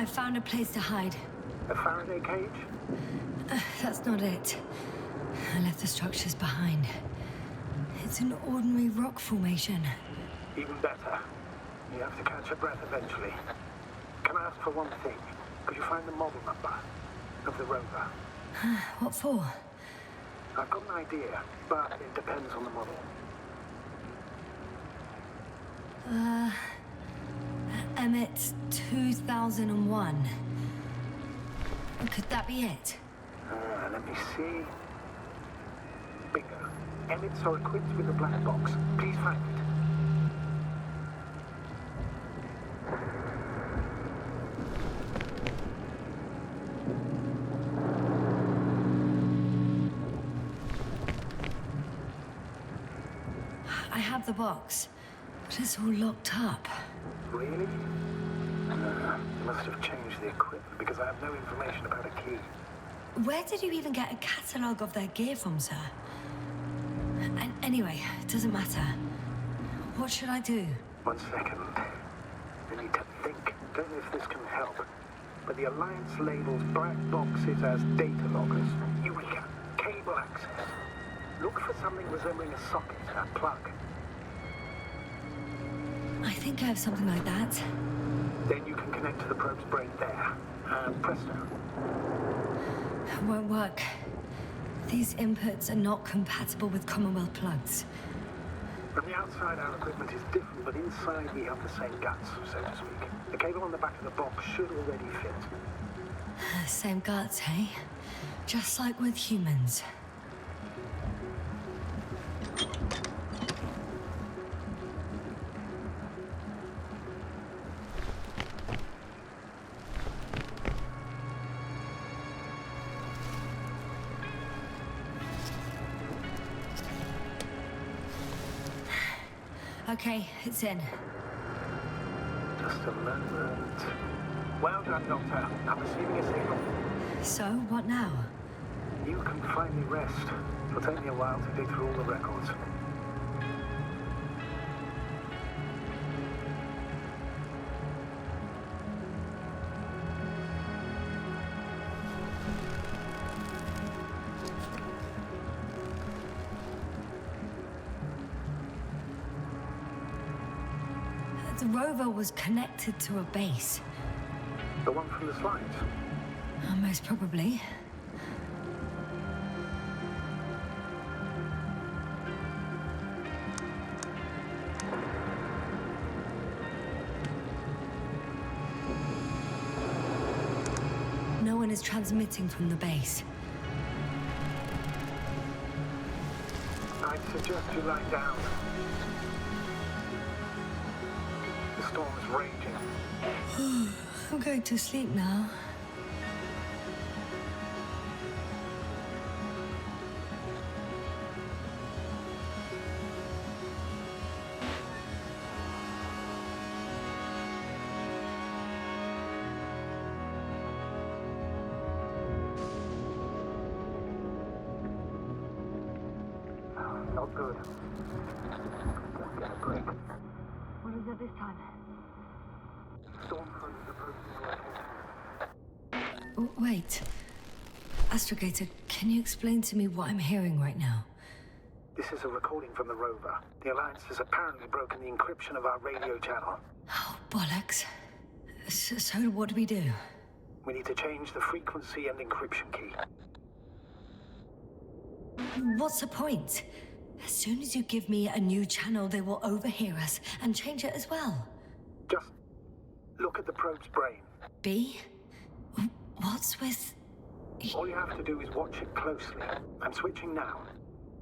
I found a place to hide. A Faraday cage? That's not it. I left the structures behind. It's an ordinary rock formation. Even better. You have to catch your breath eventually. Can I ask for one thing? Could you find the model number of the rover? What for? I've got an idea, but it depends on the model. Emmet 2001. Could that be it? Let me see. Bingo. Emmets are equipped with a black box. Please find it. I have the box, but it's all locked up. Really? You must have changed the equipment because I have no information about a key. Where did you even get a catalogue of their gear from, sir? And anyway, it doesn't matter. What should I do? 1 second. I need to think. Don't know if this can help. But the Alliance labels black boxes as data loggers. Eureka! Cable access. Look for something resembling a socket, a plug. I think I have something like that. Then you can connect to the probe's brain there. And presto. It won't work. These inputs are not compatible with Commonwealth plugs. From the outside, our equipment is different, but inside we have the same guts, so to speak. The cable on the back of the box should already fit. Same guts, eh? Just like with humans. Okay, it's in. Just a moment. Well done, Doctor. I'm receiving a signal. So, what now? You can finally rest. It'll take me a while to dig through all the records. The rover was connected to a base. The one from the slides? Most probably. No one is transmitting from the base. I'd suggest you lie down. The storm is raging. I'm going to sleep now. Not good. Let's get a break. What is it this time? Storm front is approaching the location. Wait. Astrogator, can you explain to me what I'm hearing right now? This is a recording from the rover. The Alliance has apparently broken the encryption of our radio channel. Oh, bollocks. So what do we do? We need to change the frequency and encryption key. What's the point? As soon as you give me a new channel, they will overhear us and change it as well. Just look at the probe's brain. B? What's with... All you have to do is watch it closely. I'm switching now.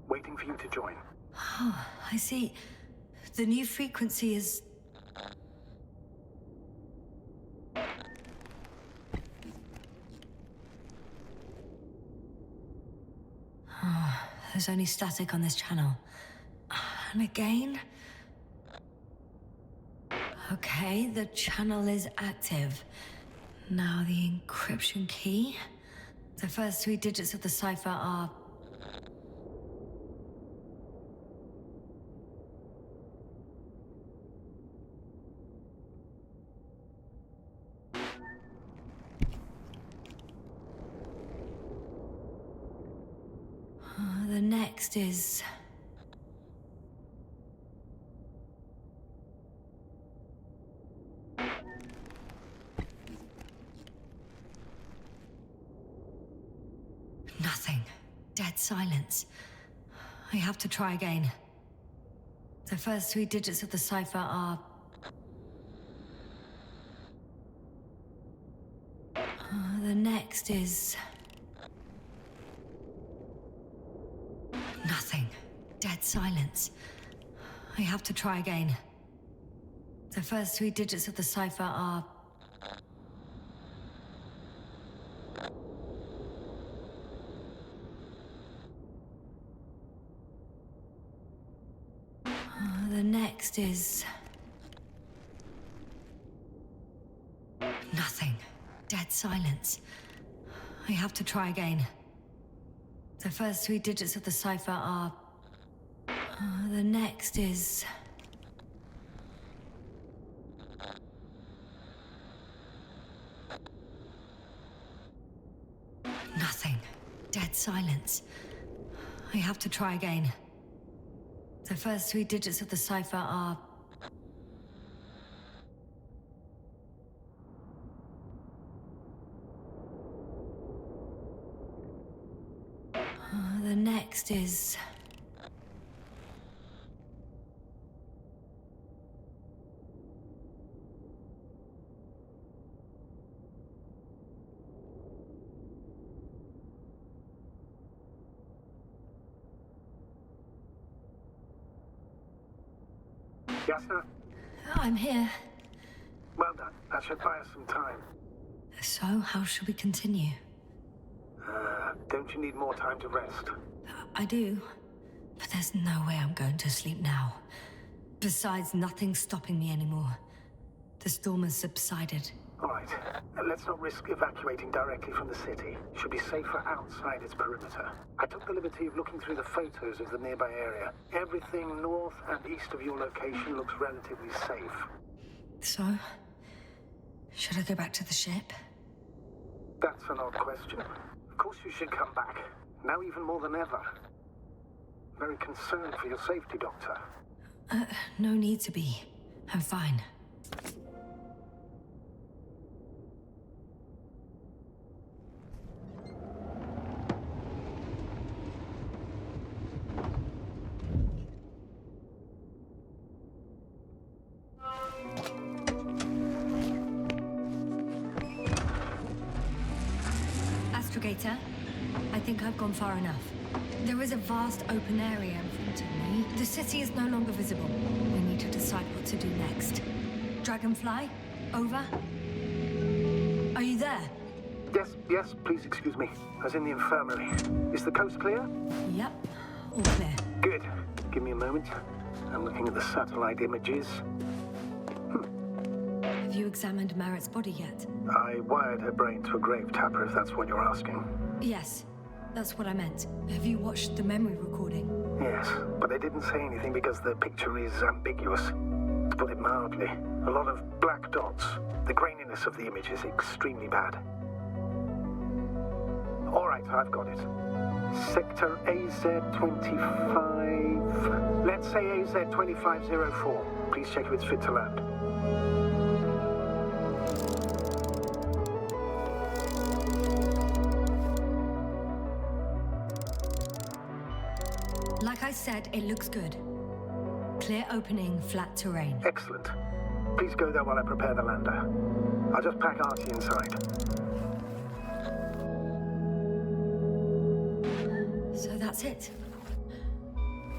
Waiting for you to join. Oh, I see. The new frequency is... Oh, there's only static on this channel. And again... Okay, the channel is active. Now the encryption key. The first 3 digits of the cipher are... The next is... nothing. Dead silence. I have to try again. The first 3 digits of the cipher are... the next is... nothing. Dead silence. I have to try again. The first 3 digits of the cipher are... the next is... nothing. Dead silence. I have to try again. The first 3 digits of the cipher are... the next is... nothing. Dead silence. I have to try again. The first 3 digits of the cipher are... the next is... Yasna? I'm here. Well done. That should buy us some time. So, how should we continue? Don't you need more time to rest? I do. But there's no way I'm going to sleep now. Besides, nothing's stopping me anymore. The storm has subsided. All right. Let's not risk evacuating directly from the city. Should be safer outside its perimeter. I took the liberty of looking through the photos of the nearby area. Everything north and east of your location looks relatively safe. So? Should I go back to the ship? That's an odd question. Of course you should come back. Now even more than ever. Very concerned for your safety, Doctor. No need to be. I'm fine. I think I've gone far enough. There is a vast open area in front of me. The city is no longer visible. We need to decide what to do next. Dragonfly? Over? Are you there? Yes, please excuse me. I was in the infirmary. Is the coast clear? Yep, all clear. Good. Give me a moment. I'm looking at the satellite images. Have you examined Merritt's body yet? I wired her brain to a grave tapper, if that's what you're asking. Yes, that's what I meant. Have you watched the memory recording? Yes, but I didn't say anything because the picture is ambiguous. To put it mildly, a lot of black dots. The graininess of the image is extremely bad. All right, I've got it. Sector AZ-25... Let's say AZ-2504. Please check if it's fit to land. Like I said, it looks good. Clear opening, flat terrain. Excellent. Please go there while I prepare the lander. I'll just pack Artie inside. So that's it.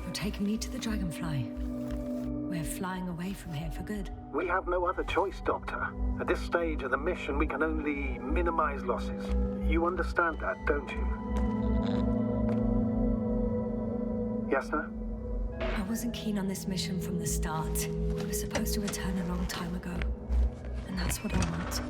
You're taking me to the Dragonfly. We're flying away from here for good. We have no other choice, Doctor. At this stage of the mission, we can only minimize losses. You understand that, don't you? Yasna? I wasn't keen on this mission from the start. We were supposed to return a long time ago. And that's what I want.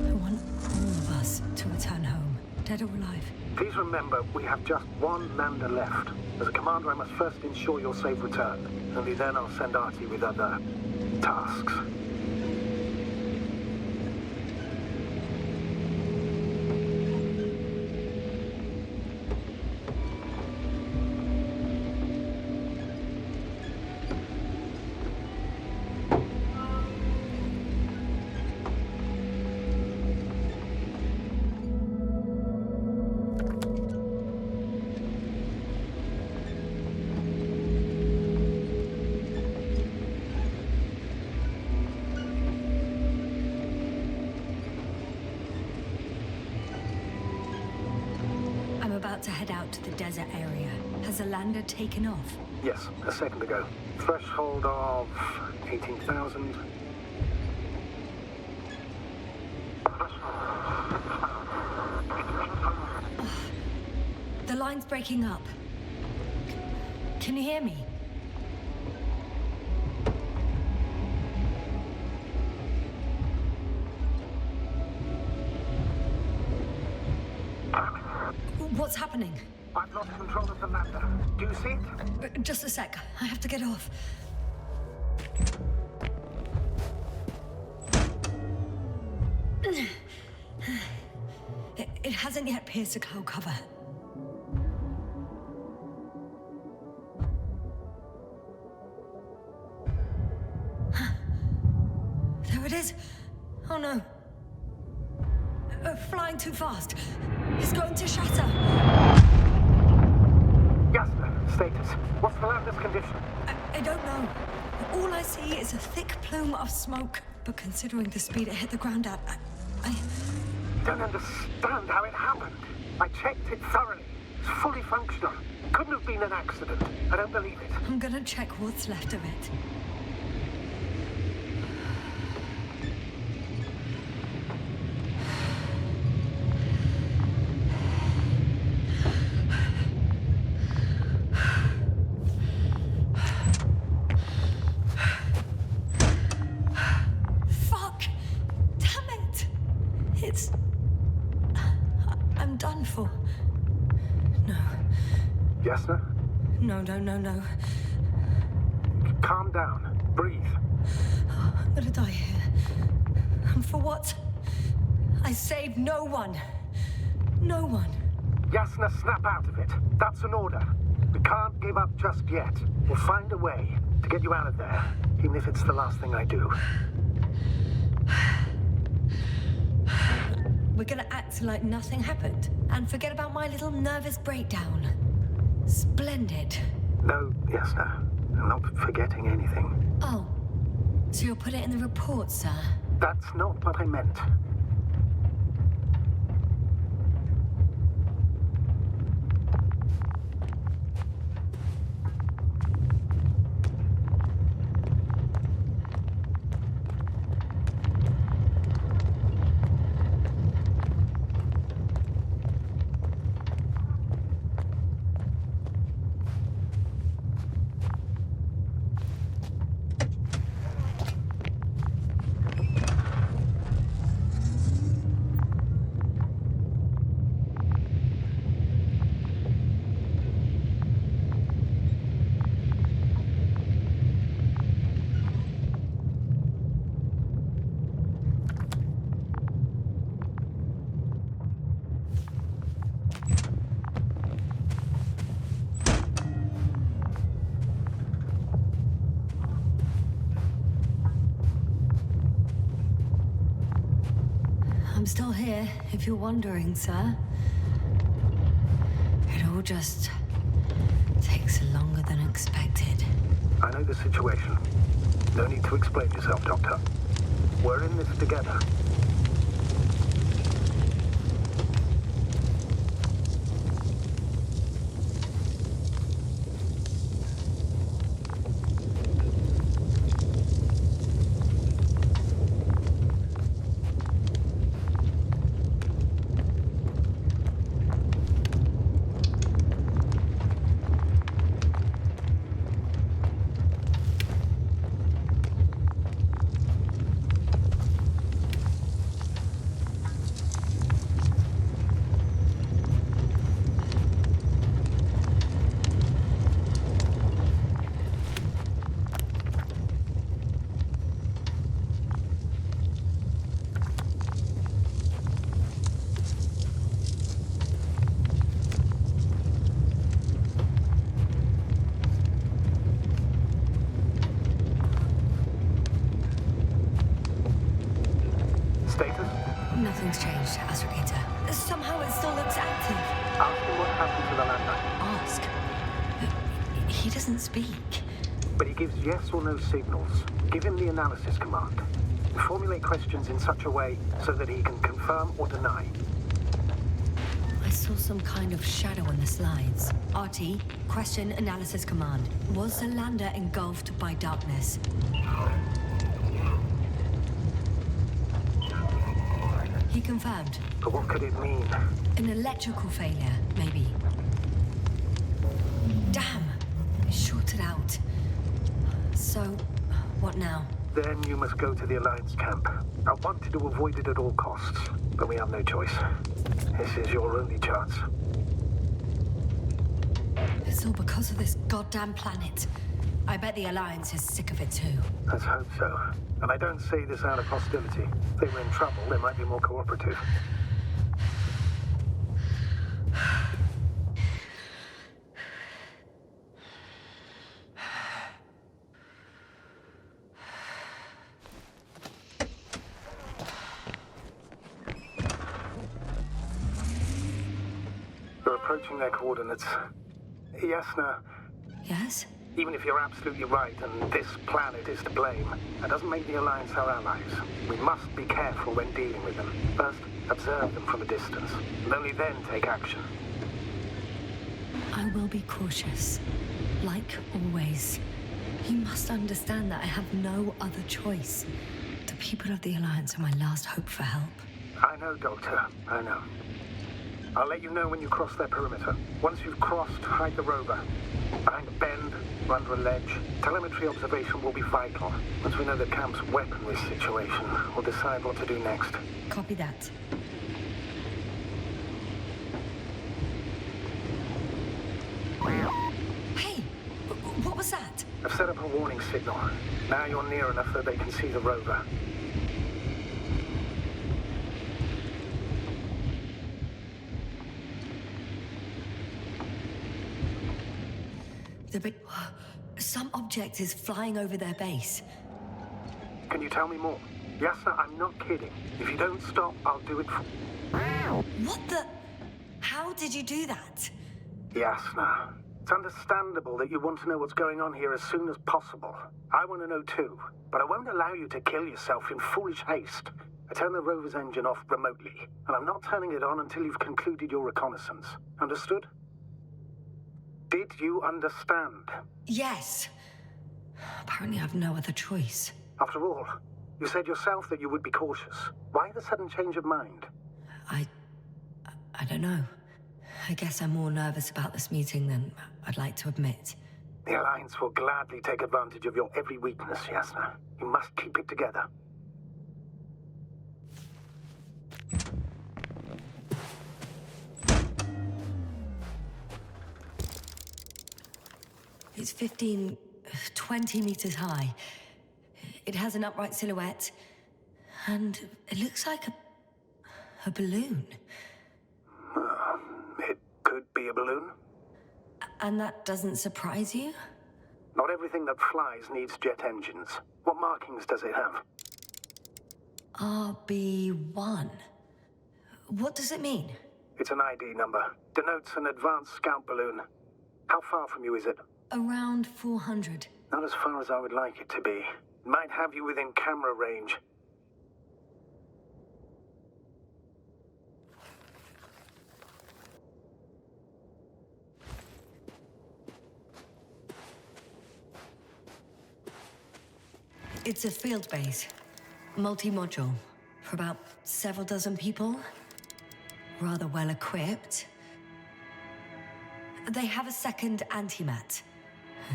I want all of us to return home, dead or alive. Please remember, we have just one lander left. As a commander, I must first ensure your safe return. Only then I'll send Artie with other tasks. about to head out to the desert area. Has the lander taken off? Yes, a second ago. Threshold of 18,000. The line's breaking up. Can you hear me? What's happening? I've lost control of the lander. Do you see it? Just a sec. I have to get off. It hasn't yet pierced the cloud cover. There it is. Oh no. Flying too fast. It's going to shatter. Yasna, status. What's the lander's condition? I don't know. All I see is a thick plume of smoke. But considering the speed it hit the ground at, I don't understand how it happened. I checked it thoroughly. It's fully functional. Couldn't have been an accident. I don't believe it. I'm gonna check what's left of it. Yasna? No. Calm down. Breathe. I'm gonna die here. And for what? I saved no one. No one. Yasna, snap out of it. That's an order. We can't give up just yet. We'll find a way to get you out of there, even if it's the last thing I do. We're gonna act like nothing happened and forget about my little nervous breakdown. Splendid. No, Yasna. I'm not forgetting anything. Oh. So you'll put it in the report, sir? That's not what I meant. I'm still here, if you're wondering, sir. It all just takes longer than expected. I know the situation. No need to explain yourself, Doctor. We're in this together. Nothing's changed, Astrogator. Somehow it still looks active. Ask him what happened to the lander. Ask? He doesn't speak. But he gives yes or no signals. Give him the analysis command. Formulate questions in such a way so that he can confirm or deny. I saw some kind of shadow on the slides. RT, question analysis command. Was the lander engulfed by darkness? He confirmed. But what could it mean? An electrical failure, maybe. Damn! It shorted out. So, what now? Then you must go to the Alliance camp. I wanted to avoid it at all costs, but we have no choice. This is your only chance. It's all because of this goddamn planet. I bet the Alliance is sick of it too. Let's hope so. And I don't say this out of hostility. If they were in trouble, they might be more cooperative. We're approaching their coordinates. Yasna. Yes? Even if you're absolutely right and this planet is to blame, that doesn't make the Alliance our allies. We must be careful when dealing with them. First, observe them from a distance, and only then take action. I will be cautious. Like always. You must understand that I have no other choice. The people of the Alliance are my last hope for help. I know, Doctor. I know. I'll let you know when you cross their perimeter. Once you've crossed, hide the rover. Behind a bend, or under a ledge. Telemetry observation will be vital. Once we know the camp's weaponry situation, we'll decide what to do next. Copy that. Hey! What was that? I've set up a warning signal. Now you're near enough that they can see the rover. Some object is flying over their base. Can you tell me more? Yasna, I'm not kidding. If you don't stop, I'll do it for... What the... How did you do that? Yasna, it's understandable that you want to know what's going on here as soon as possible. I want to know too, but I won't allow you to kill yourself in foolish haste. I turn the rover's engine off remotely, and I'm not turning it on until you've concluded your reconnaissance. Understood? Did you understand? Yes. Apparently I have no other choice. After all, you said yourself that you would be cautious. Why the sudden change of mind? I don't know. I guess I'm more nervous about this meeting than I'd like to admit. The Alliance will gladly take advantage of your every weakness, Yasna. You must keep it together. It's 20 meters high. It has an upright silhouette, and it looks like a balloon. It could be a balloon. And that doesn't surprise you? Not everything that flies needs jet engines. What markings does it have? RB1. What does it mean? It's an ID number. Denotes an advanced scout balloon. How far from you is it? Around 400. Not as far as I would like it to be. Might have you within camera range. It's a field base. Multi-module. For about several dozen people. Rather well equipped. They have a second antimat.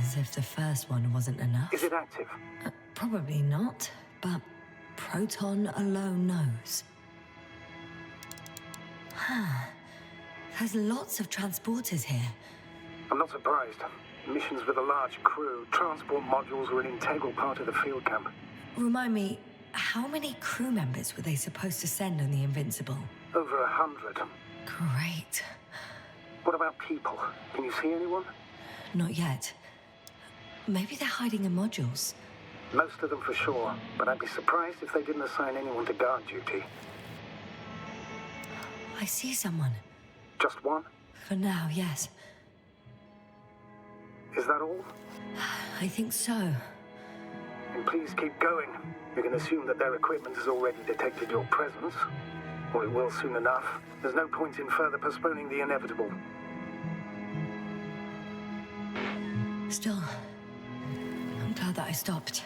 As if the first one wasn't enough. Is it active? Probably not, but Proton alone knows. There's lots of transporters here. I'm not surprised. Missions with a large crew, transport modules were an integral part of the field camp. Remind me, how many crew members were they supposed to send on the Invincible? Over 100. Great. What about people? Can you see anyone? Not yet. Maybe they're hiding in modules. Most of them for sure, but I'd be surprised if they didn't assign anyone to guard duty. I see someone. Just one? For now, yes. Is that all? I think so. And please keep going. You can assume that their equipment has already detected your presence. Or it will soon enough. There's no point in further postponing the inevitable. Still, I'm glad that I stopped.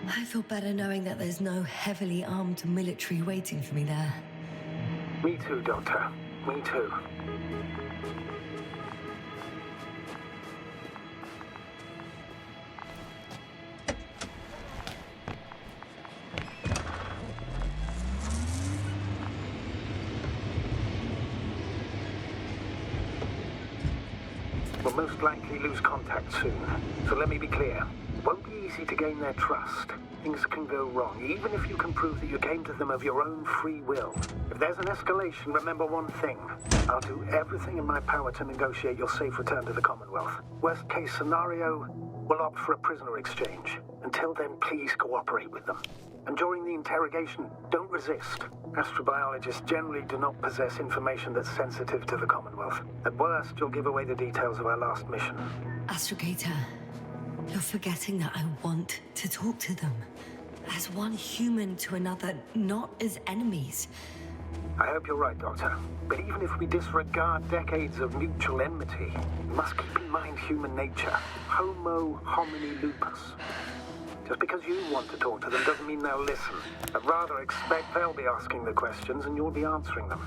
I feel better knowing that there's no heavily armed military waiting for me there. Me too, Doctor. Me too. We'll most likely lose contact soon. So let me be clear. It won't be easy to gain their trust. Things can go wrong, even if you can prove that you came to them of your own free will. If there's an escalation, remember one thing. I'll do everything in my power to negotiate your safe return to the Commonwealth. Worst case scenario, we'll opt for a prisoner exchange. Until then, please cooperate with them. And during the interrogation, don't resist. Astrobiologists generally do not possess information that's sensitive to the Commonwealth. At worst, you'll give away the details of our last mission. Astrogator, you're forgetting that I want to talk to them. As one human to another, not as enemies. I hope you're right, Doctor. But even if we disregard decades of mutual enmity, we must keep in mind human nature. Homo homini lupus. Just because you want to talk to them doesn't mean they'll listen. I'd rather expect they'll be asking the questions and you'll be answering them.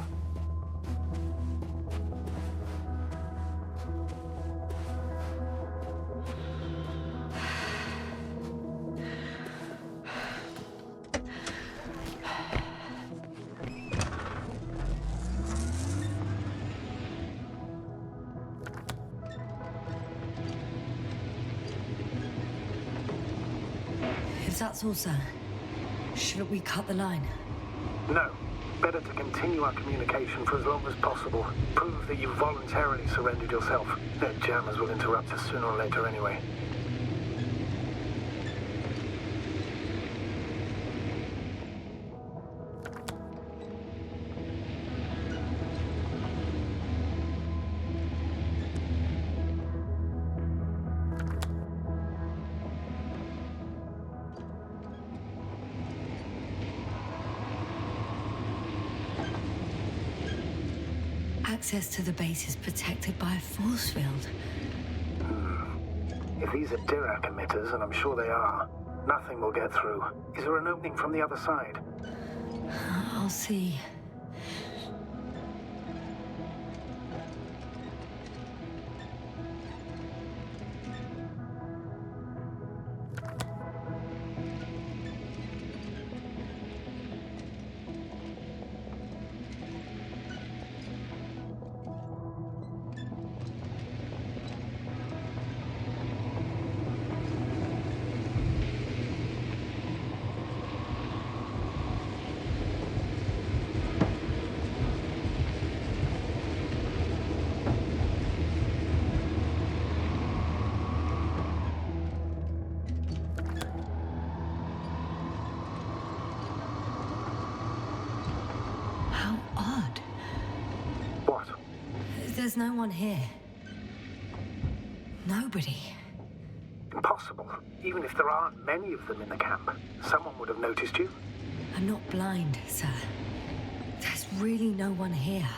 If that's all, sir, shouldn't we cut the line? No. Better to continue our communication for as long as possible. Prove that you voluntarily surrendered yourself. Their jammers will interrupt us sooner or later anyway. Access to the base is protected by a force field. If these are Dirac emitters, and I'm sure they are, nothing will get through. Is there an opening from the other side? I'll see. How odd. What? There's no one here. Nobody. Impossible. Even if there aren't many of them in the camp, someone would have noticed you. I'm not blind, sir. There's really no one here.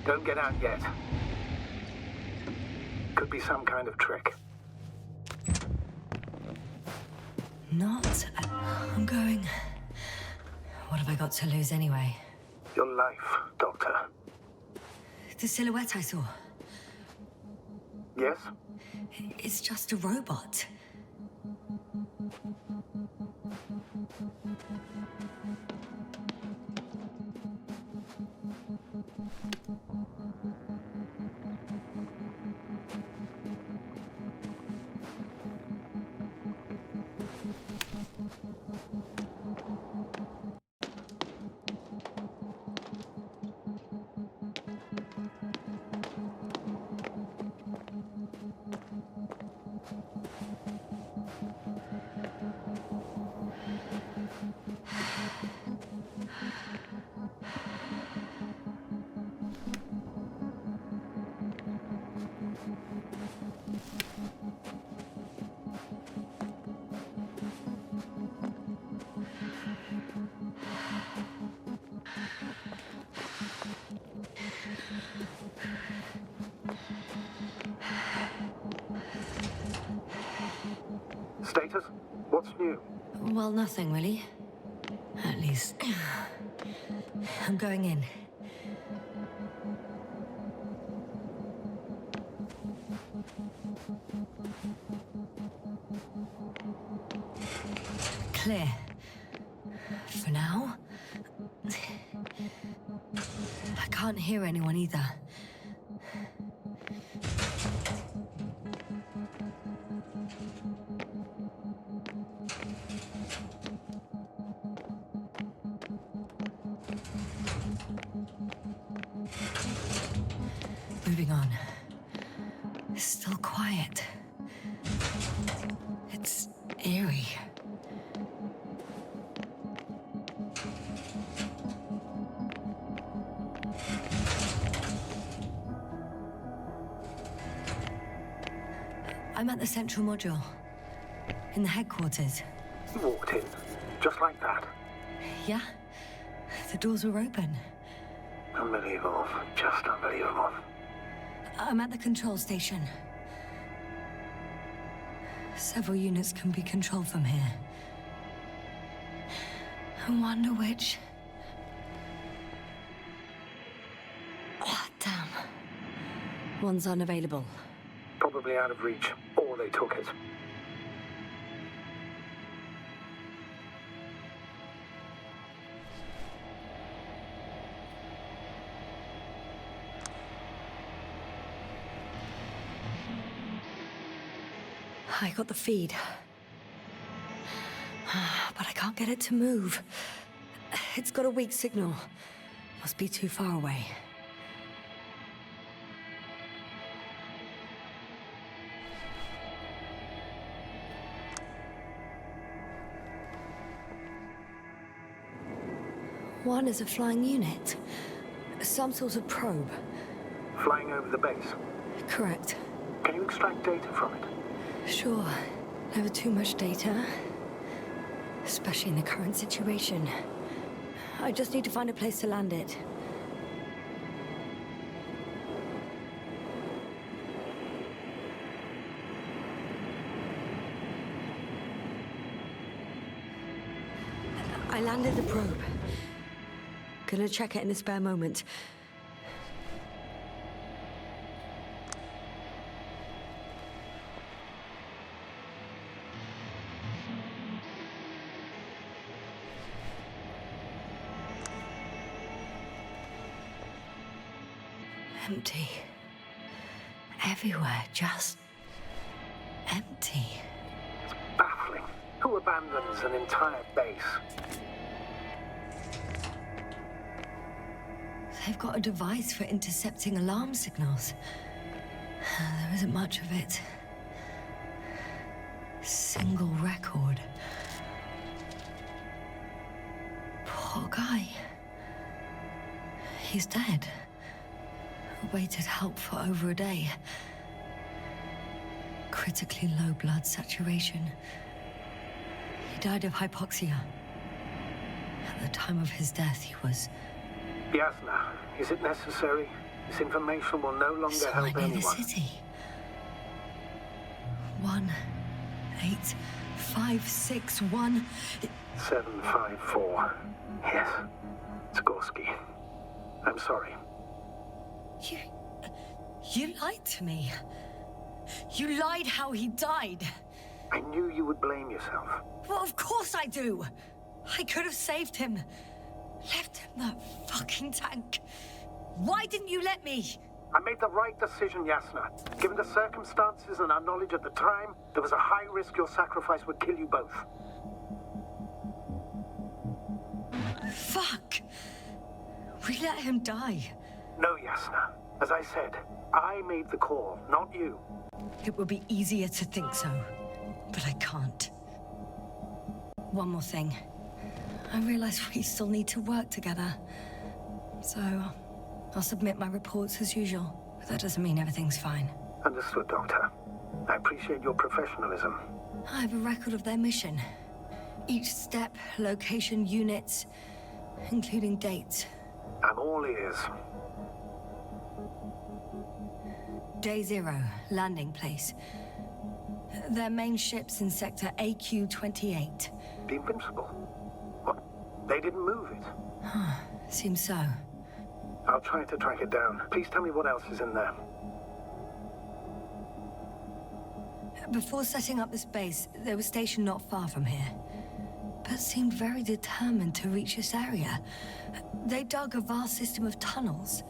Don't get out yet. Could be some kind of trick. Not. I'm going. What have I got to lose anyway? Your life, Doctor. The silhouette I saw. Yes? It's just a robot. Status? What's new? Well, nothing really. At least... I'm going in. Clear. For now. I can't hear anyone either. Moving on. It's still quiet. It's eerie. I'm at the central module. In the headquarters. You walked in, just like that. Yeah? The doors were open. Unbelievable. Just unbelievable. I'm at the control station. Several units can be controlled from here. I wonder which... Oh, damn. One's unavailable. Probably out of reach, or they took it. I got the feed. But I can't get it to move. It's got a weak signal. Must be too far away. One is a flying unit. Some sort of probe. Flying over the base. Correct. Can you extract data from it? Sure. Never too much data. Especially in the current situation. I just need to find a place to land it. I landed the probe. Gonna check it in a spare moment. Empty. Everywhere, just empty. It's baffling. Who abandons an entire base? They've got a device for intercepting alarm signals. There isn't much of it. Single record. Poor guy. He's dead. Waited help for over a day. Critically low blood saturation. He died of hypoxia. At the time of his death, he was... Yasna, is it necessary? This information will no longer So I help near anyone. the city. 18561. 754. Yes. Skorsky. I'm sorry. You lied to me. You lied how he died. I knew you would blame yourself. Well, of course I do. I could have saved him. Left him that fucking tank. Why didn't you let me? I made the right decision, Yasna. Given the circumstances and our knowledge at the time, there was a high risk your sacrifice would kill you both. Fuck. We let him die. No, Yasna. As I said, I made the call, not you. It would be easier to think so, but I can't. One more thing. I realize we still need to work together. So, I'll submit my reports as usual. But that doesn't mean everything's fine. Understood, Doctor. I appreciate your professionalism. I have a record of their mission. Each step, location, units, including dates. I'm all ears. Day 0, landing place. Their main ship's in sector AQ-28. The Invincible? What? They didn't move it? Seems so. I'll try to track it down. Please tell me what else is in there. Before setting up this base, they were stationed not far from here, but seemed very determined to reach this area. They dug a vast system of tunnels.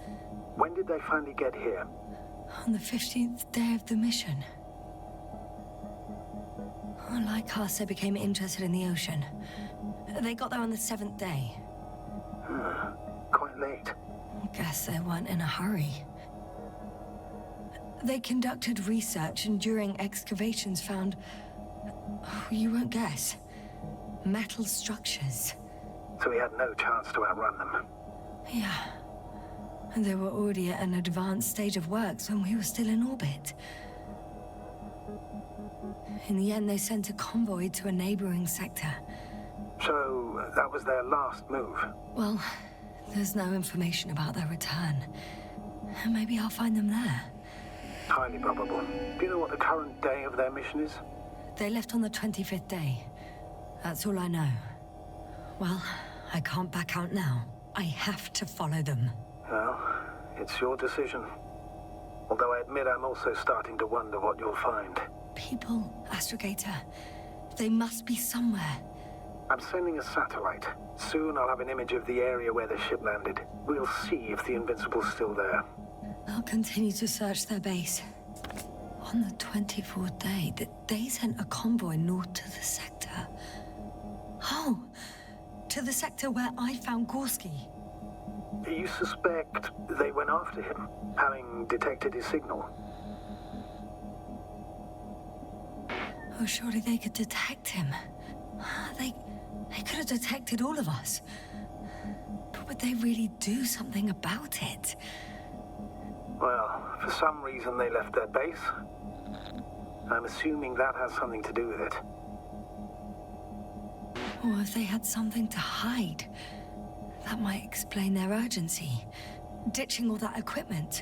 When did they finally get here? On the 15th day of the mission. Like us, they became interested in the ocean. They got there on the 7th day. Quite late. Guess they weren't in a hurry. They conducted research and during excavations found... you won't guess. Metal structures. So we had no chance to outrun them. Yeah. And they were already at an advanced stage of works when we were still in orbit. In the end, they sent a convoy to a neighboring sector. So, that was their last move? Well, there's no information about their return. Maybe I'll find them there. Highly probable. Do you know what the current day of their mission is? They left on the 25th day. That's all I know. Well, I can't back out now. I have to follow them. Well, it's your decision. Although I admit I'm also starting to wonder what you'll find. People, Astrogator. They must be somewhere. I'm sending a satellite. Soon I'll have an image of the area where the ship landed. We'll see if the Invincible's still there. I'll continue to search their base. On the 24th day, they sent a convoy north to the sector. Oh, to the sector where I found Gorski. You suspect they went after him, having detected his signal? Oh, surely they could detect him. They could have detected all of us. But would they really do something about it? Well, for some reason they left their base. I'm assuming that has something to do with it. Or if they had something to hide. That might explain their urgency. Ditching all that equipment.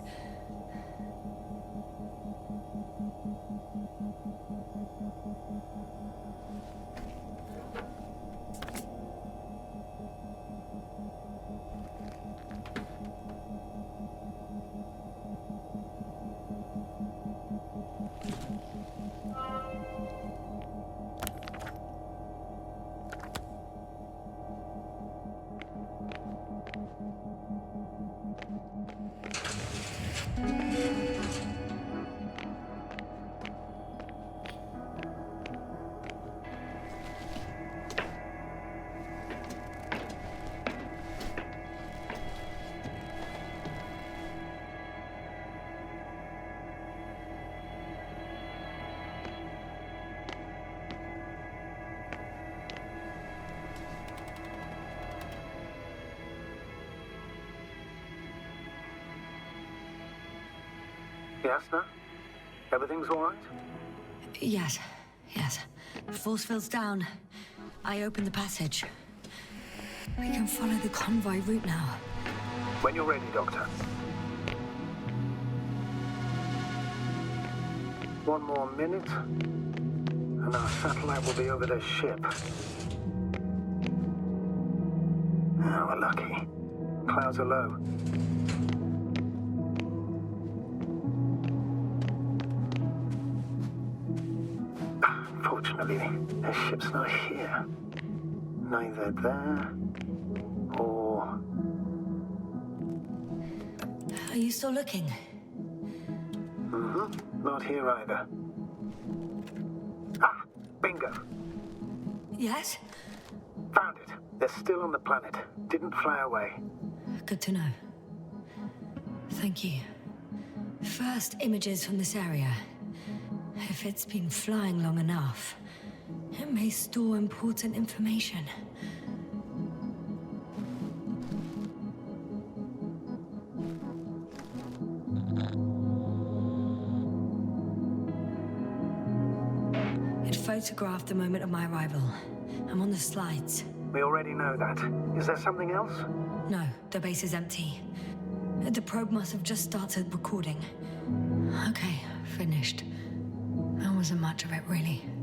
Yasna? Everything's all right? Yes. Force field's down. I opened the passage. We can follow the convoy route now. When you're ready, Doctor. One more minute, and our satellite will be over their ship. Oh, we're lucky. Clouds are low. Fortunately, their ship's not here. Neither there, or... Are you still looking? Not here either. Ah, bingo. Yes? Found it. They're still on the planet. Didn't fly away. Good to know. Thank you. First images from this area. If it's been flying long enough, it may store important information. It photographed the moment of my arrival. I'm on the slides. We already know that. Is there something else? No, the base is empty. The probe must have just started recording. Okay, finished. I was wasn't much of it, really.